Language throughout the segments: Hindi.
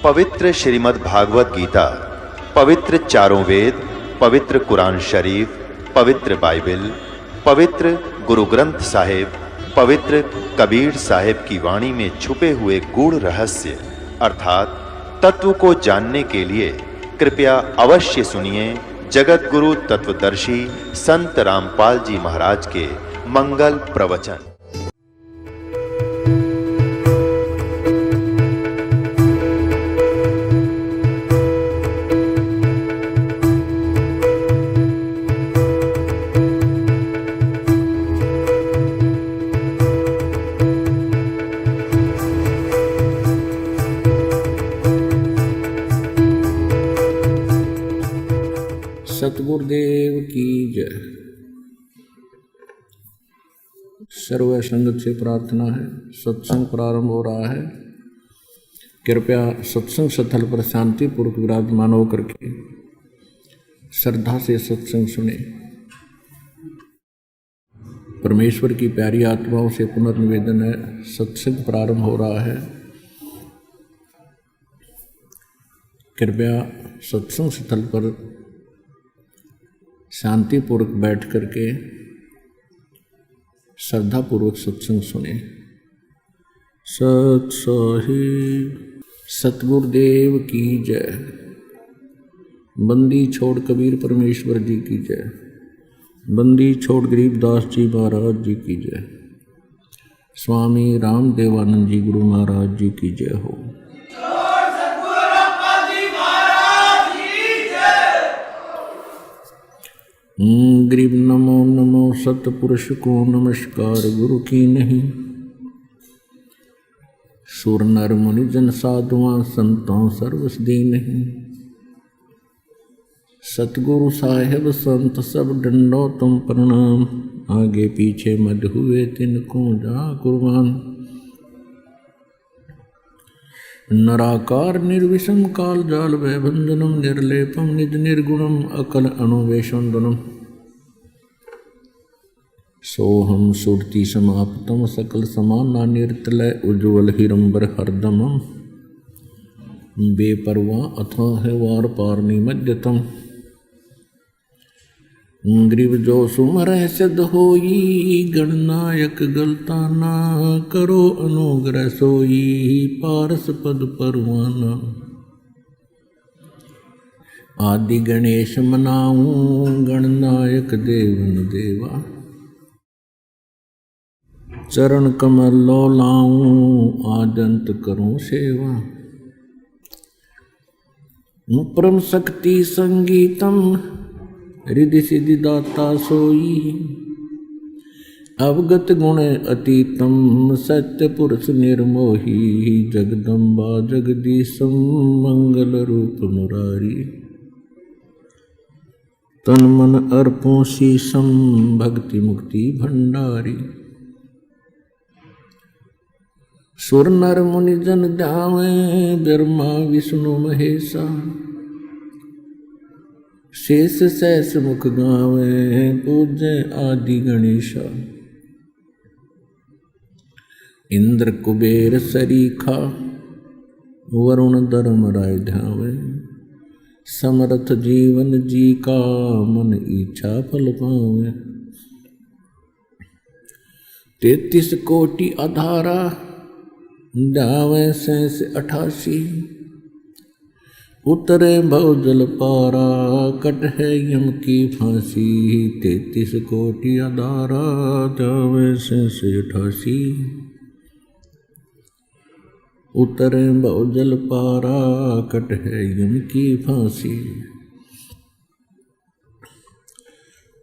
पवित्र श्रीमद् भागवत गीता, पवित्र चारों वेद, पवित्र कुरान शरीफ, पवित्र बाइबल, पवित्र गुरु ग्रंथ साहिब, पवित्र कबीर साहिब की वाणी में छुपे हुए गूढ़ रहस्य अर्थात तत्व को जानने के लिए कृपया अवश्य सुनिए जगत गुरु तत्वदर्शी संत रामपाल जी महाराज के मंगल प्रवचन। सतगुरुदेव की जय। सर्व संगत से प्रार्थना है, सत्संग प्रारंभ हो रहा है। कृपया सत्संग स्थल पर शांतिपूर्वक विराजमान होकर के श्रद्धा से सत्संग सुने। परमेश्वर की प्यारी आत्माओं से पुनर्निवेदन है, सत्संग प्रारंभ हो रहा है। कृपया सत्संग स्थल पर शांतिपूर्वक बैठ करके श्रद्धापूर्वक सत्संग सुने। सत साहिब सतगुरुदेव की जय। बंदी छोड़ कबीर परमेश्वर जी की जय। बंदी छोड़ गरीबदास जी महाराज जी की जय। स्वामी रामदेवानंद जी गुरु महाराज जी की जय हो। गरीब नमो नमो सतपुरुष को नमस्कार गुरु की नहीं। सुर नर मुनि जन साधुआं संतों सर्वसदी नहीं। सतगुरु साहेब संत सब डंडो तुम प्रणाम। आगे पीछे मद हुए तिनको जा कुर्बान। नराकार निर्विषम काल जाल वैभंजनम निर्लेपम निज निर्गुणम अकल अनुवेशंदनम। सोहम सुरति समाप्तम सकल समाना निर्तलय उज्ज्वल हिरंबर हरदमम। बेपरवाह अथाह वार पार निमज्जतम। ग्रीव जो सुमर सिद्ध होई गणनायक गलता ना करो अनुग्रह सोई पारस पद परवाना। आदि गणेश मनाऊं गणनायक देवन देवा। चरण कमल लो लाऊं आदंत करूं सेवा। परम शक्ति संगीतम रिधि सिद्धि दाता सोई। अवगत गुण अतीतम सत्य पुरुष निर्मोही। जगदम्बा जगदीशम मंगल रूप मुरारी। तन मन अर्पों शीशम भक्ति मुक्ति भंडारी। सुर नर मुनि जन ध्यावे ब्रह्मा विष्णु महेशा। शेष सहस मुख गावे पूज्य आदि गणेशा। इंद्र कुबेर सरीखा वरुण धर्म राय ध्यावे। समर्थ जीवन जी का मन इच्छा फल पावे। 33 कोटि आधारा ध्यावे 88। उतरे भव जल पारा कट है यम की फांसी। 33 कोटि आधारा ध्यावे 88। उतरे भव जल पारा कट है यम की फांसी।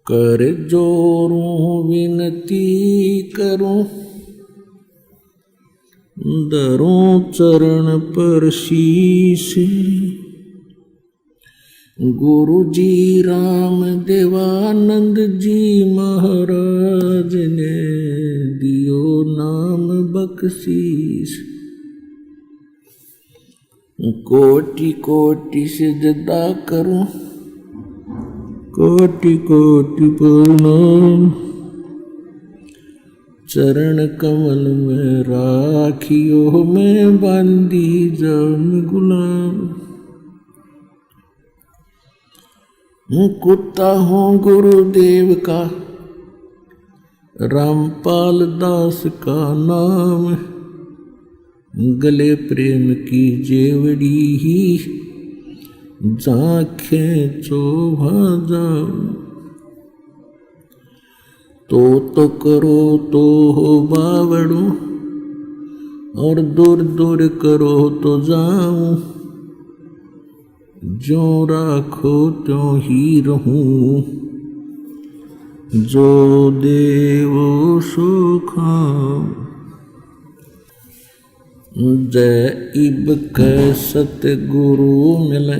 कर जोरूं विनती करूं दरूं चरण पर शीश। गुरु जी राम देवानंद जी महाराज ने दियो नाम बख्शीश। कोटि कोटि सिजदा करूं कोटि कोटि प्रणाम। चरण कमल में राखियो मैं बांदी जाम गुलाम। कुत्ता हूँ गुरुदेव का रामपाल दास का नाम। गले प्रेम की जेवड़ी ही जाखें चोभा जाम। तो करो तो हो बावड़ू और दूर दूर करो तो जाऊं। जो राखो त्यों ही रहूं, जो देवो सो खाऊं। जय इब कै सतगुरु मिले,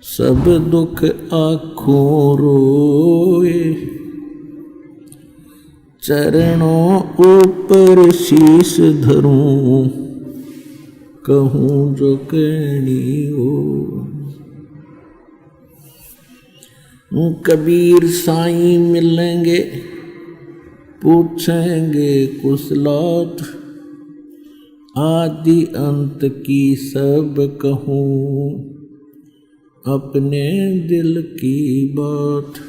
सब दुख आँखों रोए। चरणों ऊपर शीश धरूं, कहूँ जो कहनी हो। कबीर साईं मिलेंगे, पूछेंगे कुशलौत। आदि अंत की सब कहूँ, अपने दिल की बात।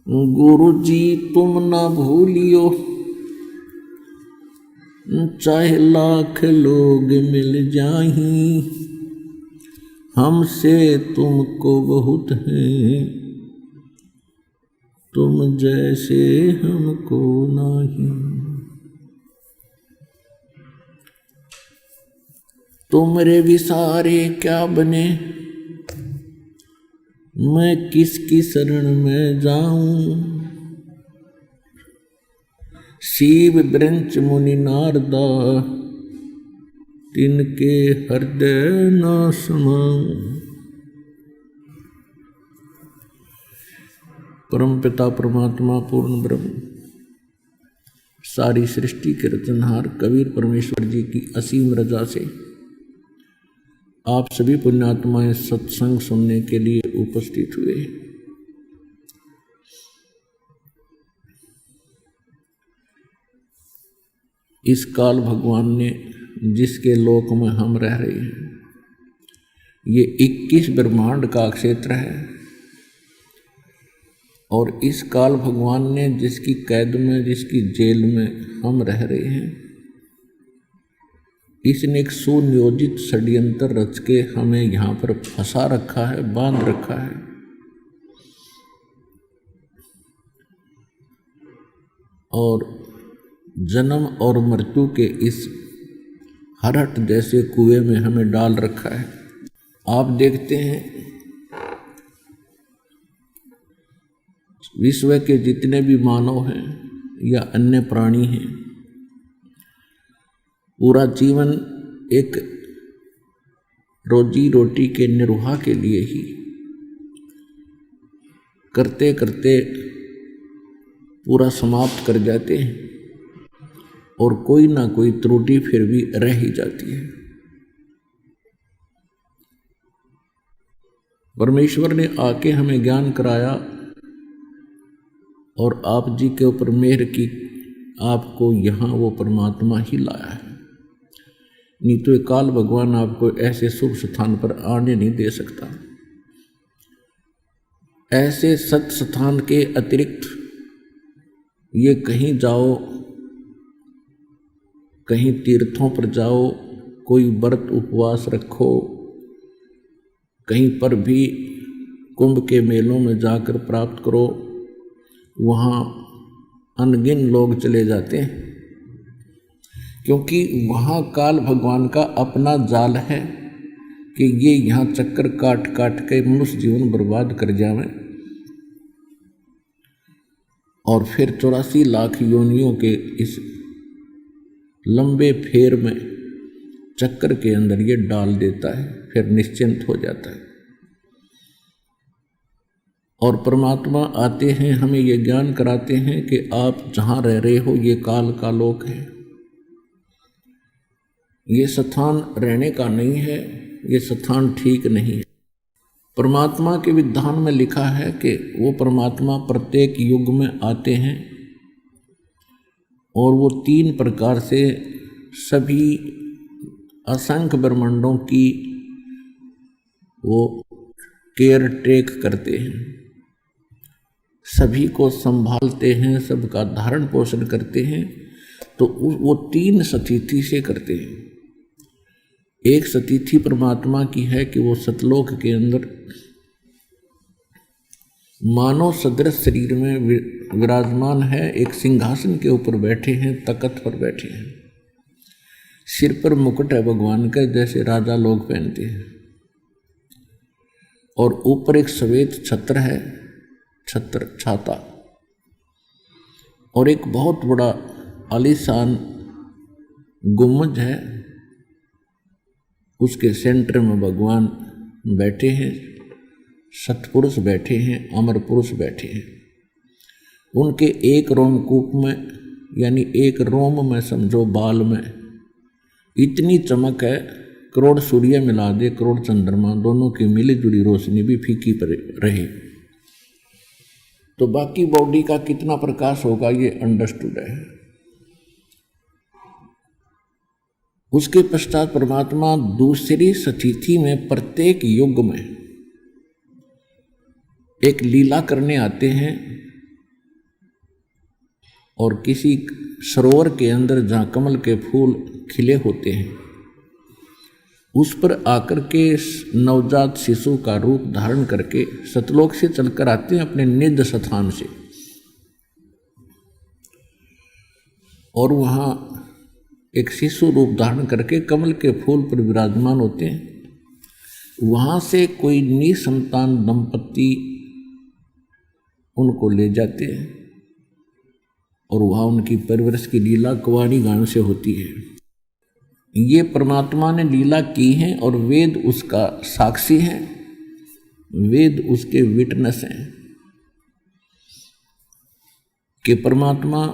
गुरु जी तुम ना भूलियो, चाहे लाख लोग मिल जाहीं। हमसे तुमको बहुत हैं, तुम जैसे हमको नहीं। तुमरे विसारे क्या बने, मैं किसकी शरण में जाऊं। शिव ब्रंच मुनि नारदा, तिनके हृदय न समाऊं। परमपिता परमात्मा पूर्ण ब्रह्म, सारी सृष्टि के रचनहार कबीर परमेश्वर जी की असीम रजा से आप सभी पुण्यात्माएं सत्संग सुनने के लिए उपस्थित हुए। इस काल भगवान ने जिसके लोक में हम रह रहे हैं, ये 21 ब्रह्मांड का क्षेत्र है। और इस काल भगवान ने जिसकी कैद में, जिसकी जेल में हम रह रहे हैं, इसने एक सुनियोजित षड्यंत्र रच के हमें यहाँ पर फंसा रखा है, बांध रखा है। और जन्म और मृत्यु के इस हरहट जैसे कुएं में हमें डाल रखा है। आप देखते हैं विश्व के जितने भी मानव हैं या अन्य प्राणी हैं, पूरा जीवन एक रोजी रोटी के निर्वाह के लिए ही करते करते पूरा समाप्त कर जाते हैं, और कोई ना कोई त्रुटि फिर भी रह ही जाती है। परमेश्वर ने आके हमें ज्ञान कराया और आप जी के ऊपर मेहर की, आपको यहाँ वो परमात्मा ही लाया है। नहीं तो काल भगवान आपको ऐसे शुभ स्थान पर आने नहीं दे सकता। ऐसे सत स्थान के अतिरिक्त ये कहीं जाओ, कहीं तीर्थों पर जाओ, कोई व्रत उपवास रखो, कहीं पर भी कुंभ के मेलों में जाकर प्राप्त करो, वहाँ अनगिन लोग चले जाते हैं, क्योंकि वहाँ काल भगवान का अपना जाल है कि ये यहाँ चक्कर काट काट के मनुष्य जीवन बर्बाद कर जावे और फिर 84 लाख योनियों के इस लंबे फेर में चक्कर के अंदर ये डाल देता है, फिर निश्चिंत हो जाता है। और परमात्मा आते हैं, हमें ये ज्ञान कराते हैं कि आप जहाँ रह रहे हो ये काल का लोक है, ये स्थान रहने का नहीं है, ये स्थान ठीक नहीं है। परमात्मा के विधान में लिखा है कि वो परमात्मा प्रत्येक युग में आते हैं और वो 3 प्रकार से सभी असंख्य ब्रह्मांडों की वो केयर टेक करते हैं, सभी को संभालते हैं, सबका धारण पोषण करते हैं। तो वो 3 स्थिति से करते हैं। एक स्थिति परमात्मा की है कि वो सतलोक के अंदर मानव सदृश शरीर में विराजमान है, एक सिंहासन के ऊपर बैठे हैं, तख्त पर बैठे हैं, सिर पर मुकुट है भगवान का जैसे राजा लोग पहनते हैं, और ऊपर एक श्वेत छत्र है, छत्र छाता, और एक बहुत बड़ा आलीशान गुम्बज है, उसके सेंटर में भगवान बैठे हैं, सतपुरुष बैठे हैं, अमर पुरुष बैठे हैं। उनके एक रोमकूप में यानी एक रोम में समझो बाल में इतनी चमक है, करोड़ सूर्य मिला दे, करोड़ चंद्रमा, दोनों की मिली जुली रोशनी भी फीकी पर रहे तो बाकी बॉडी का कितना प्रकाश होगा ये अंडरस्टूड है। उसके पश्चात परमात्मा दूसरी स्थिति में प्रत्येक युग में एक लीला करने आते हैं, और किसी सरोवर के अंदर जहाँ कमल के फूल खिले होते हैं उस पर आकर के नवजात शिशु का रूप धारण करके सतलोक से चलकर आते हैं अपने निज स्थान से, और वहाँ एक शिशु रूप धारण करके कमल के फूल पर विराजमान होते हैं। वहाँ से कोई निसंतान दंपति उनको ले जाते हैं और वहाँ उनकी परवरिश की लीला कुंवारी गान से होती है। ये परमात्मा ने लीला की है और वेद उसका साक्षी है, वेद उसके विटनेस हैं कि परमात्मा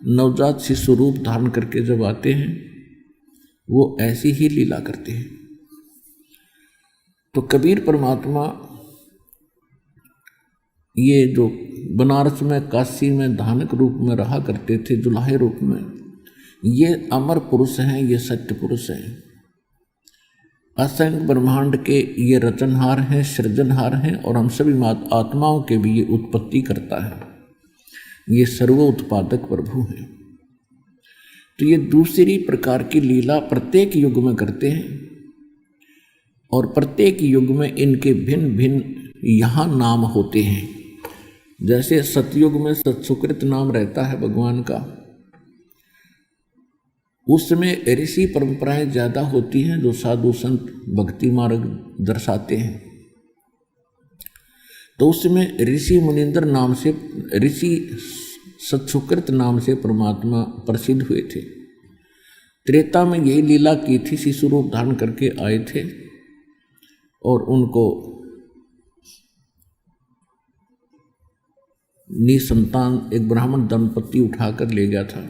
नवजात शिशु रूप धारण करके जब आते हैं वो ऐसी ही लीला करते हैं। तो कबीर परमात्मा ये जो बनारस में काशी में धानक रूप में रहा करते थे, जुलाहे रूप में, ये अमर पुरुष हैं, ये सत्य पुरुष हैं, असंख्य ब्रह्मांड के ये रचनहार हैं, सृजनहार हैं, और हम सभी आत्माओं के भी ये उत्पत्ति करता है, ये सर्व उत्पादक प्रभु हैं। तो ये दूसरी प्रकार की लीला प्रत्येक युग में करते हैं, और प्रत्येक युग में इनके भिन्न भिन्न यहाँ नाम होते हैं। जैसे सतयुग में सत्सुकृत नाम रहता है भगवान का, उसमें ऋषि परंपराएं ज़्यादा होती हैं जो साधु संत भक्ति मार्ग दर्शाते हैं, तो उसमें ऋषि मुनिंदर नाम से, ऋषि सत्सुकृत नाम से परमात्मा प्रसिद्ध हुए थे। त्रेता में यही लीला की थी, शिशु रूप धारण करके आए थे और उनको निसंतान एक ब्राह्मण दंपति उठाकर ले गया था।